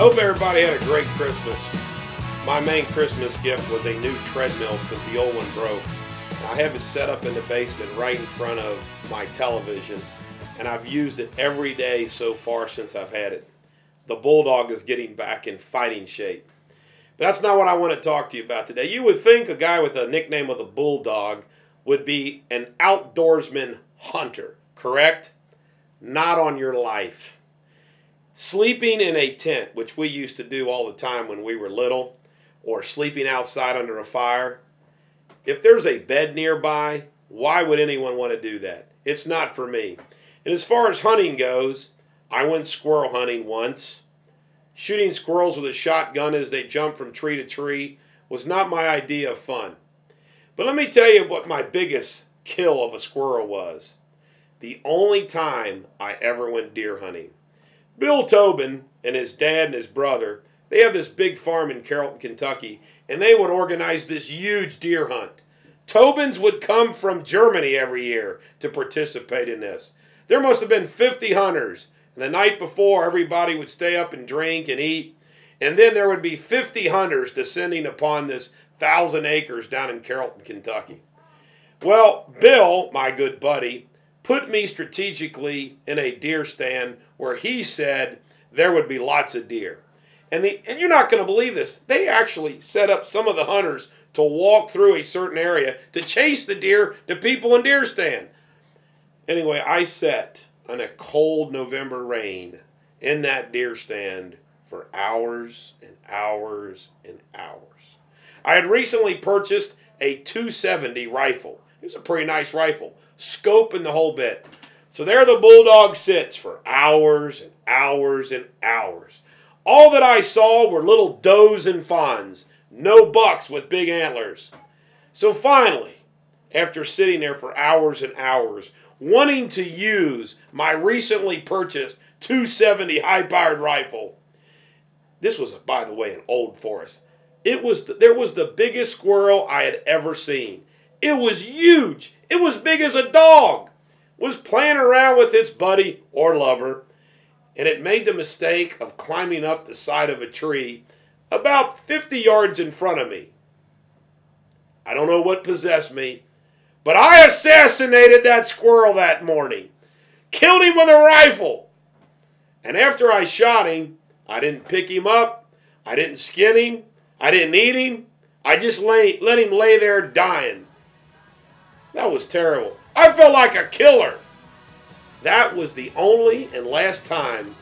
Hope everybody had a great Christmas. My main Christmas gift was a new treadmill because the old one broke. I have it set up in the basement right in front of my television, and I've used it every day so far since I've had it. The Bulldog is getting back in fighting shape. But that's not what I want to talk to you about today. You would think a guy with a nickname of the Bulldog would be an outdoorsman hunter, correct? Not on your life. Sleeping in a tent, which we used to do all the time when we were little, or sleeping outside under a fire. If there's a bed nearby, why would anyone want to do that? It's not for me. And as far as hunting goes, I went squirrel hunting once. Shooting squirrels with a shotgun as they jump from tree to tree was not my idea of fun. But let me tell you what my biggest kill of a squirrel was. The only time I ever went deer hunting. Bill Tobin and his dad and his brother, they have this big farm in Carrollton, Kentucky, and they would organize this huge deer hunt. Tobins would come from Germany every year to participate in this. There must have been 50 hunters. And the night before, everybody would stay up and drink and eat. And then there would be 50 hunters descending upon this 1,000 acres down in Carrollton, Kentucky. Well, Bill, my good buddy, put me strategically in a deer stand where he said there would be lots of deer. And you're not going to believe this. They actually set up some of the hunters to walk through a certain area to chase the deer to people in deer stand. Anyway, I sat on a cold November rain in that deer stand for hours and hours and hours. I had recently purchased a 270 rifle. It was a pretty nice rifle. Scope and the whole bit. So there the Bulldog sits for hours and hours and hours. All that I saw were little does and fawns. No bucks with big antlers. So finally, after sitting there for hours and hours, wanting to use my recently purchased 270 high-powered rifle. This was, by the way, an old forest. There was the biggest squirrel I had ever seen. It was huge. It was big as a dog. Was playing around with its buddy or lover, and it made the mistake of climbing up the side of a tree about 50 yards in front of me. I don't know what possessed me, but I assassinated that squirrel that morning. Killed him with a rifle. And after I shot him, I didn't pick him up. I didn't skin him. I didn't eat him. I just let him lay there dying. That was terrible. I felt like a killer. That was the only and last time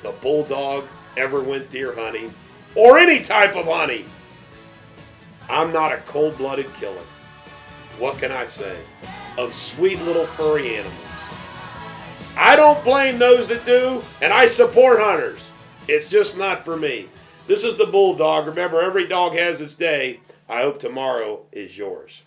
the Bulldog ever went deer hunting or any type of hunting. I'm not a cold-blooded killer. What can I say? Of sweet little furry animals. I don't blame those that do, and I support hunters. It's just not for me. This is the Bulldog. Remember, every dog has its day. I hope tomorrow is yours.